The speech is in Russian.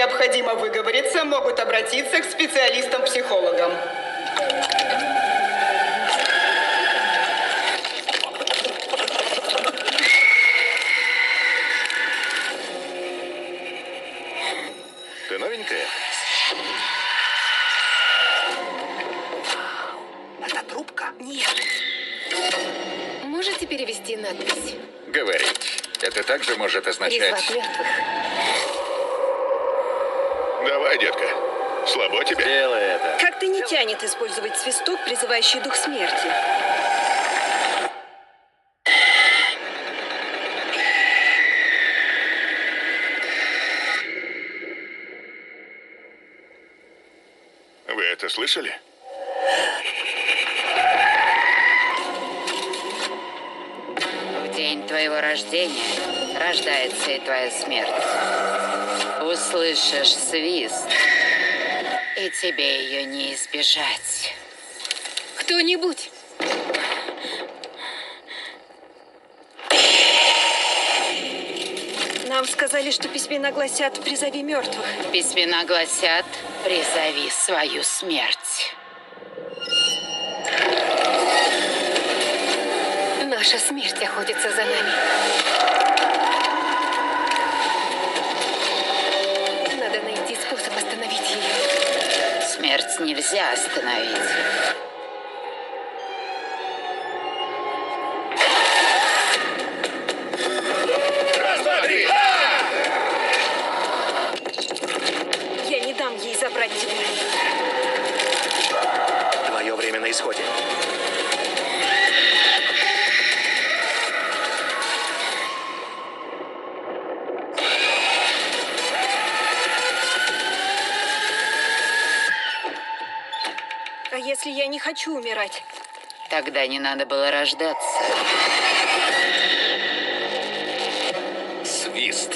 необходимо выговориться, могут обратиться к специалистам-психологам. Ты новенькая? Это трубка? Нет. Можете перевести надпись? Говорить. Это также может означать... Призвать мертвых. Давай, детка. Слабо тебе? Делай это. Как-то не тянет использовать свисток, призывающий дух смерти. Вы это слышали? В день твоего рождения рождается и твоя смерть. Услышишь свист, и тебе ее не избежать. Кто-нибудь! Нам сказали, что письмена гласят «призови мертвых». Письмена гласят: призови свою смерть. Наша смерть охотится за нами. Надо найти способ остановить ее. Смерть нельзя остановить. Я не дам ей забрать тебя. Твое время на исходе. А если я не хочу умирать? Тогда не надо было рождаться. Свист.